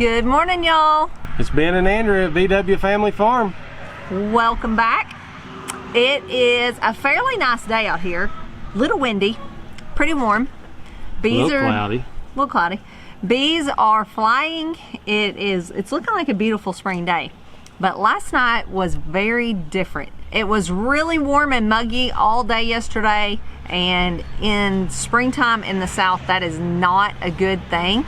Good morning, y'all. It's Ben and Andrew at VW Family Farm. Welcome back. It is a fairly nice day out here. Little windy, pretty warm. Bees A little cloudy. Bees are flying. It's looking like a beautiful spring day. But last night was very different. It was really warm and muggy all day yesterday, and in springtime in the south, that is not a good thing.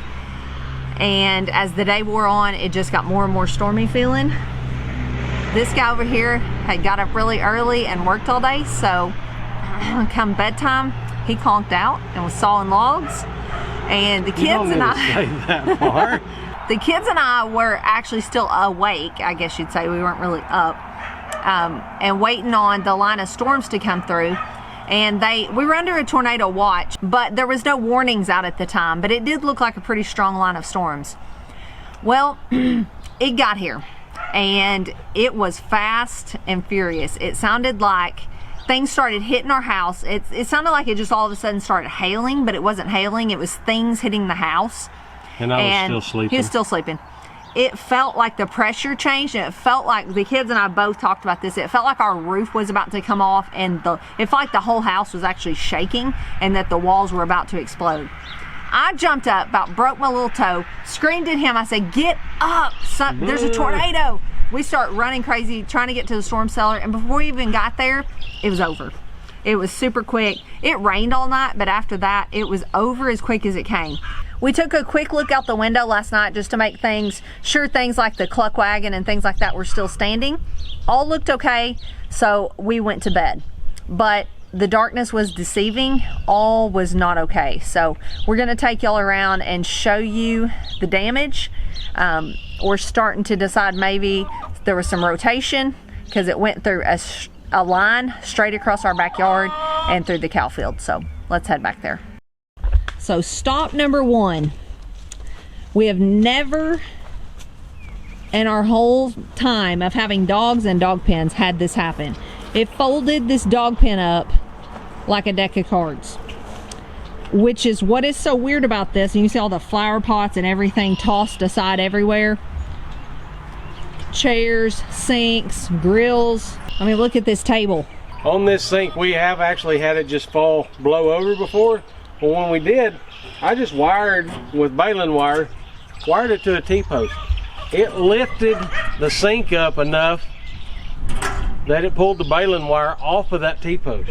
And as the day wore on, it just got more and more stormy feeling. This guy over here had got up really early and worked all day, so come bedtime, he conked out and was sawing logs. And the kids and I the kids and I were actually still awake, I guess you'd say. We weren't really up, and waiting on the line of storms to come through. And we were under a tornado watch, but there was no warnings out at the time, but it did look like a pretty strong line of storms. Well, it got here, and it was fast and furious. It sounded like things started hitting our house. It sounded like it just all of a sudden started hailing, but it wasn't hailing. It was things hitting the house. And I was still sleeping. He was still sleeping. It felt like the pressure changed, and it felt like, the kids and I both talked about this, it felt like our roof was about to come off, and it felt like the whole house was actually shaking and that the walls were about to explode. I jumped up, about broke my little toe, screamed at him. I said, "Get up, son, there's a tornado." We start running crazy, trying to get to the storm cellar, and before we even got there, it was over. It was super quick. It rained all night, but after that, it was over as quick as it came. We took a quick look out the window last night just to make sure things like the cluck wagon and things like that were still standing. All looked okay, so we went to bed. But the darkness was deceiving. All was not okay. So we're gonna take y'all around and show you the damage. We're starting to decide maybe there was some rotation because it went through a line straight across our backyard and through the cow field. So let's head back there. So stop number one. We have never in our whole time of having dogs and dog pens had this happen. It folded this dog pen up like a deck of cards, which is what is so weird about this. And you see all the flower pots and everything tossed aside everywhere. Chairs, sinks, grills. I mean, look at this table. On this sink, we have actually had it just blow over before. Well, when we did, I just wired with baling wire, wired it to a T-post. It lifted the sink up enough that it pulled the baling wire off of that T-post.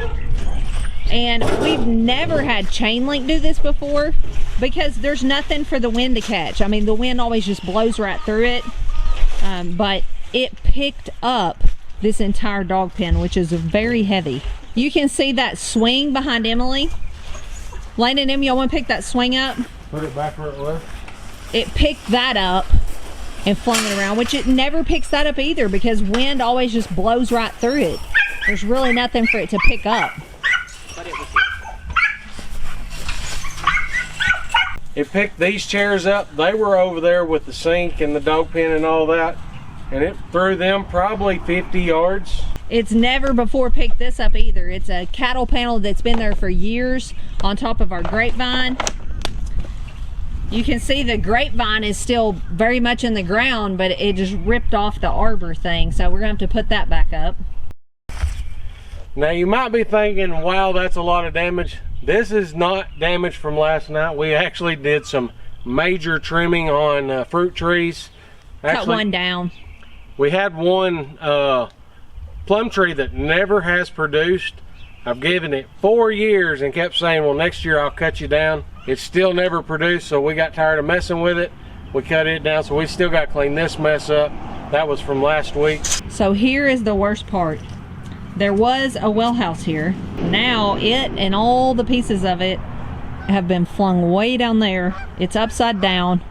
And we've never had chain link do this before because there's nothing for the wind to catch. I mean, the wind always just blows right through it, but it picked up this entire dog pen, which is very heavy. You can see that swing behind Emily. Lane and Em, y'all want to pick that swing up? Put it back where it was. It picked that up and flung it around, which it never picks that up either because wind always just blows right through it. There's really nothing for it to pick up. But it was It picked these chairs up. They were over there with the sink and the dog pen and all that, and it threw them probably 50 yards. It's never before picked this up either. It's a cattle panel that's been there for years on top of our grapevine. You can see the grapevine is still very much in the ground, but it just ripped off the arbor thing. So we're gonna have to put that back up. Now you might be thinking, wow, that's a lot of damage. This is not damage from last night. We actually did some major trimming on fruit trees. Cut one down. We had one plum tree that never has produced. I've given it 4 years and kept saying, well, next year I'll cut you down. It still never produced, so we got tired of messing with it. We cut it down, so we still got to clean this mess up. That was from last week. So here is the worst part. There was a well house here. Now it and all the pieces of it have been flung way down there. It's upside down,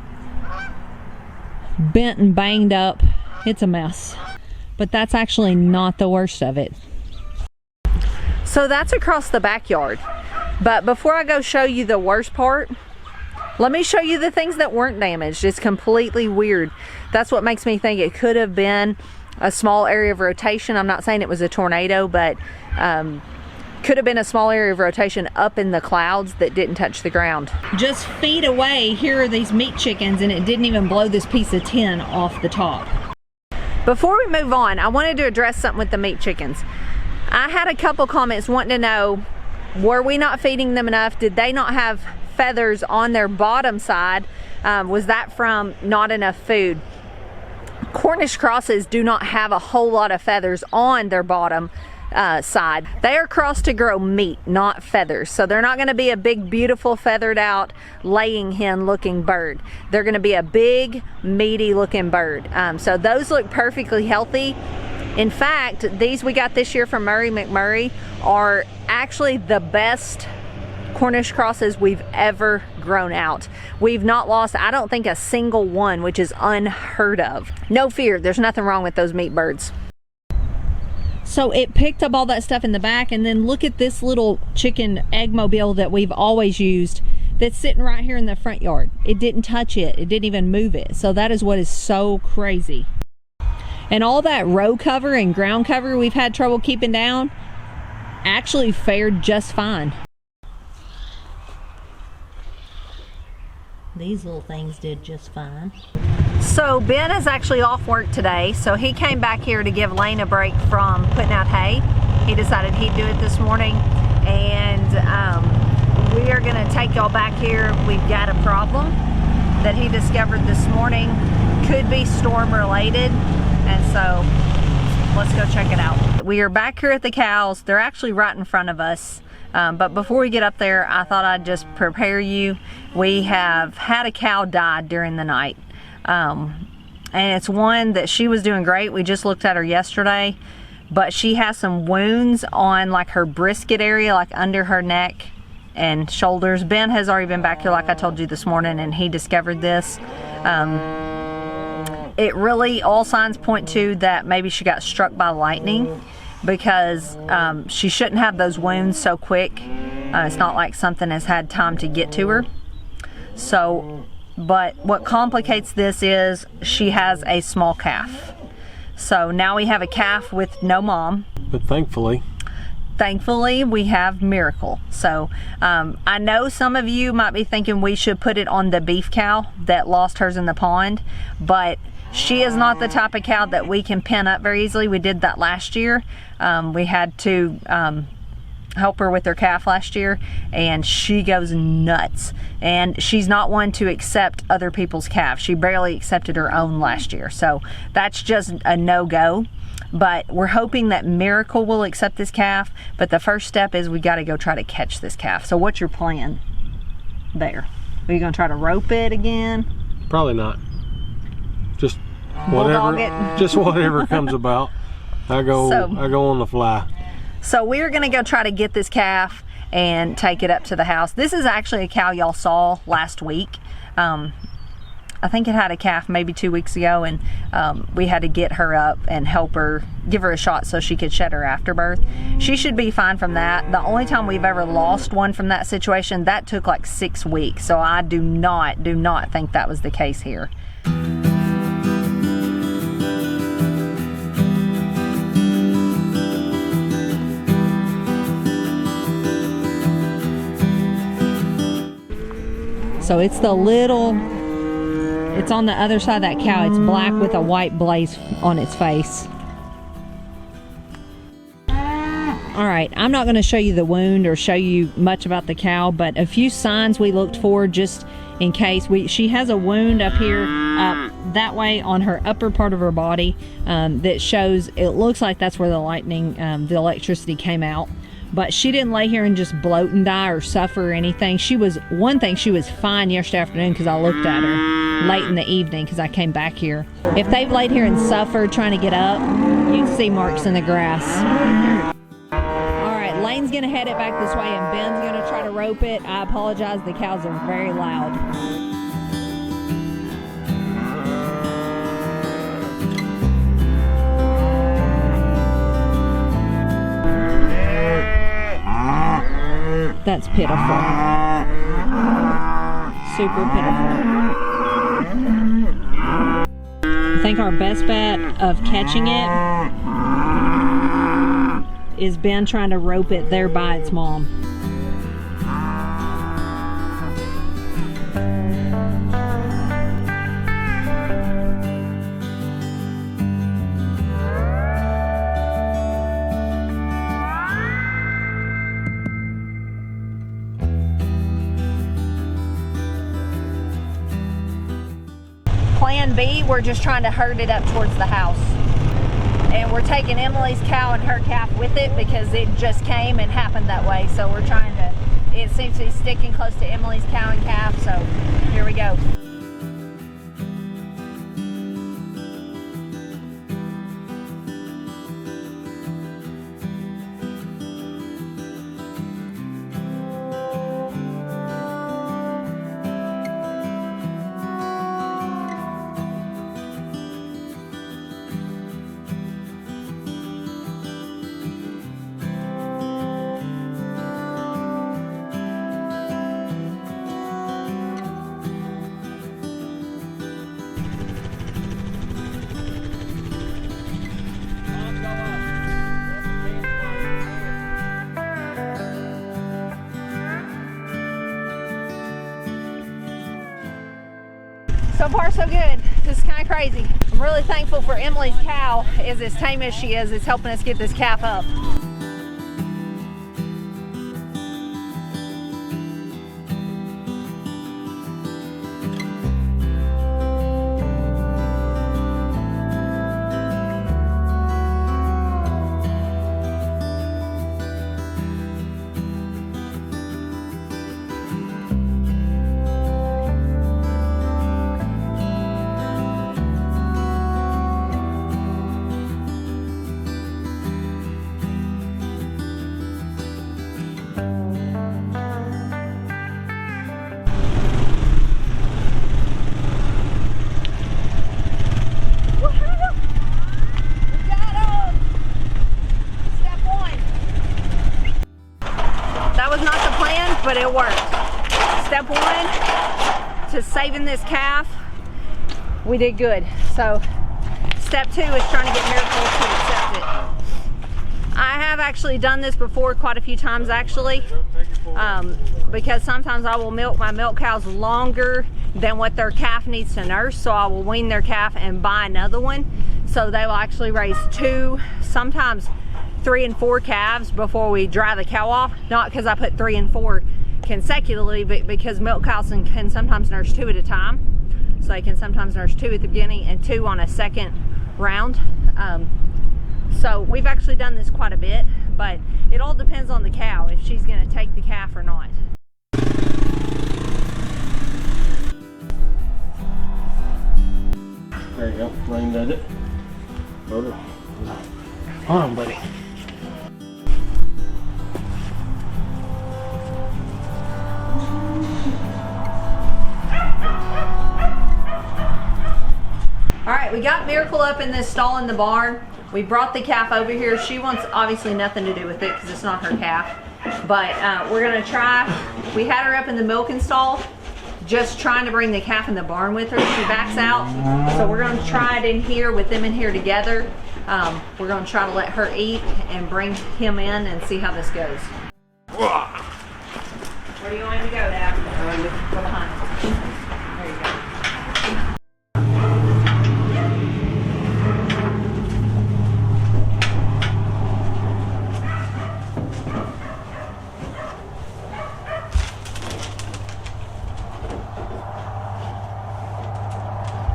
bent and banged up. It's a mess. But that's actually not the worst of it. So that's across the backyard. But before I go show you the worst part, let me show you the things that weren't damaged. It's completely weird. That's what makes me think it could have been a small area of rotation. I'm not saying it was a tornado, but could have been a small area of rotation up in the clouds that didn't touch the ground. Just feet away, here are these meat chickens, and it didn't even blow this piece of tin off the top. Before we move on, I wanted to address something with the meat chickens. I had a couple comments wanting to know, were we not feeding them enough? Did they not have feathers on their bottom side? Was that from not enough food? Cornish crosses do not have a whole lot of feathers on their bottom side. They are crossed to grow meat, not feathers. So they're not going to be a big, beautiful, feathered out, laying hen looking bird. They're going to be a big, meaty looking bird. So those look perfectly healthy. In fact, these we got this year from Murray McMurray are actually the best Cornish crosses we've ever grown out. We've not lost, I don't think, a single one, which is unheard of. No fear, there's nothing wrong with those meat birds. So it picked up all that stuff in the back, and then look at this little chicken egg mobile that we've always used that's sitting right here in the front yard. It didn't touch it, it didn't even move it. So that is what is so crazy. And all that row cover and ground cover we've had trouble keeping down actually fared just fine. These little things did just fine. So Ben is actually off work today, so he came back here to give Lane a break from putting out hay. He decided he'd do it this morning, and we are gonna take y'all back here. We've got a problem that he discovered this morning. Could be storm related, and so let's go check it out. We are back here at the cows. They're actually right in front of us. But before we get up there, I thought I'd just prepare you. We have had a cow die during the night. And it's one that she was doing great. We just looked at her yesterday, but she has some wounds on like her brisket area, like under her neck and shoulders. Ben has already been back here like I told you this morning, and he discovered this. It really, all signs point to that maybe she got struck by lightning, because she shouldn't have those wounds so quick. It's not like something has had time to get to her. So, but what complicates this is she has a small calf. So now we have a calf with no mom. But thankfully we have Miracle. So I know some of you might be thinking we should put it on the beef cow that lost hers in the pond, but she is not the type of cow that we can pin up very easily. We did that last year. We had to help her with her calf last year, and she goes nuts. And she's not one to accept other people's calves. She barely accepted her own last year. So that's just a no-go. But we're hoping that Miracle will accept this calf. But the first step is we got to go try to catch this calf. So what's your plan there? Are you going to try to rope it again? Probably not. Just whatever, just whatever comes about. I go on the fly. So we're gonna go try to get this calf and take it up to the house. This is actually a cow y'all saw last week. I think it had a calf maybe 2 weeks ago, and we had to get her up and help her, give her a shot so she could shed her afterbirth. She should be fine from that. The only time we've ever lost one from that situation, that took like 6 weeks. So I do not think that was the case here. So it's the little, it's on the other side of that cow. It's black with a white blaze on its face. All right, I'm not going to show you the wound or show you much about the cow, but a few signs we looked for just in case. She has a wound up here, that way on her upper part of her body, that shows, it looks like that's where the lightning, the electricity came out. But she didn't lay here and just bloat and die or suffer or anything. She was fine yesterday afternoon because I looked at her late in the evening because I came back here. If they've laid here and suffered trying to get up, you can see marks in the grass. All right, Lane's gonna head it back this way and Ben's gonna try to rope it. I apologize, the cows are very loud. That's pitiful. Super pitiful. I think our best bet of catching it is Ben trying to rope it there by its mom. Plan B, we're just trying to herd it up towards the house. And we're taking Emily's cow and her calf with it because it just came and happened that way. So we're trying to, it seems to be sticking close to Emily's cow and calf, so here we go. So far so good. This is kind of crazy. I'm really thankful for Emily's cow. Is as tame as she is, it's helping us get this calf up. But it worked. Step one to saving this calf, we did good. So step two is trying to get Miracle to accept it. I have actually done this before quite a few times actually, because sometimes I will milk my milk cows longer than what their calf needs to nurse, so I will wean their calf and buy another one. So they will actually raise 2, sometimes 3 and 4 calves before we dry the cow off. Not because I put 3 and 4 consecutively, but because milk cows can sometimes nurse 2 at a time. So they can sometimes nurse 2 at the beginning and 2 on a second round. So we've actually done this quite a bit, but it all depends on the cow, if she's gonna take the calf or not. There you go, Lane did it. Hold it. Hold on, buddy. All right, we got Miracle up in this stall in the barn. We brought the calf over here. She wants obviously nothing to do with it because it's not her calf. But we're gonna try, we had her up in the milking stall, just trying to bring the calf in the barn with her. She backs out. So we're gonna try it in here with them in here together. We're gonna try to let her eat and bring him in and see how this goes. Where do you want him to go, Dad? Go behind. There you go.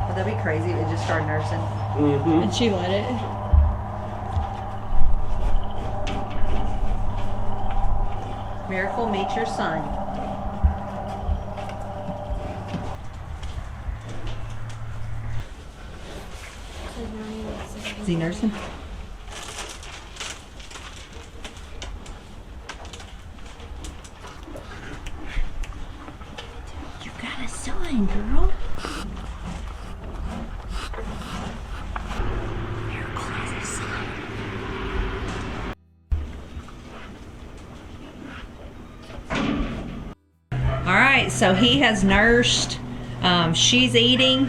Would that be crazy if it just started nursing? Mm-hmm. And she let it. Miracle, meet your son. Is he nursing? You got a son, girl. Miracle has a son. All right, so he has nursed. She's eating.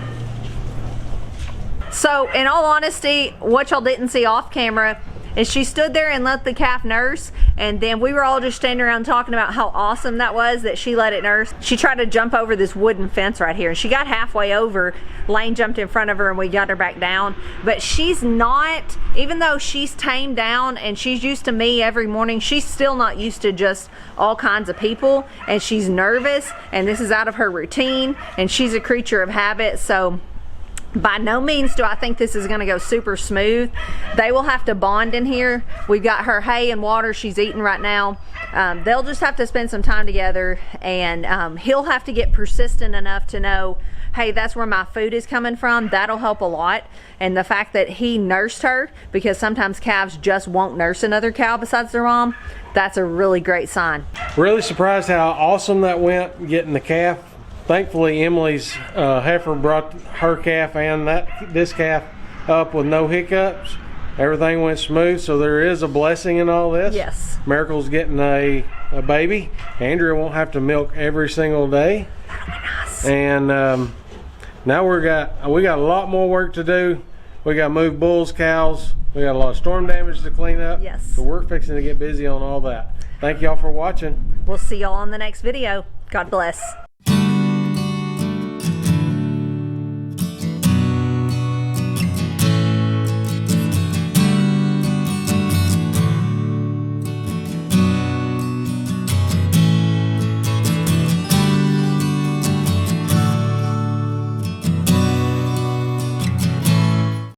So in all honesty, what y'all didn't see off camera is she stood there and let the calf nurse, and then we were all just standing around talking about how awesome that was that she let it nurse. She tried to jump over this wooden fence right here, and she got halfway over. Lane jumped in front of her and we got her back down. But she's not, even though she's tamed down and she's used to me every morning, she's still not used to just all kinds of people, and she's nervous, and this is out of her routine, and she's a creature of habit. So by no means do I think this is going to go super smooth. They will have to bond in here. We've got her hay and water she's eating right now. They'll just have to spend some time together, and he'll have to get persistent enough to know, hey, that's where my food is coming from. That'll help a lot. And the fact that he nursed her, because sometimes calves just won't nurse another cow besides their mom, that's a really great sign. Really surprised how awesome that went, getting the calf. Thankfully, Emily's heifer brought her calf and this calf up with no hiccups. Everything went smooth, so there is a blessing in all this. Yes. Miracle's getting a baby. Andrea won't have to milk every single day. That'll be nice. And now we got a lot more work to do. We got to move bulls, cows. We got a lot of storm damage to clean up. Yes. So we're fixing to get busy on all that. Thank y'all for watching. We'll see y'all on the next video. God bless.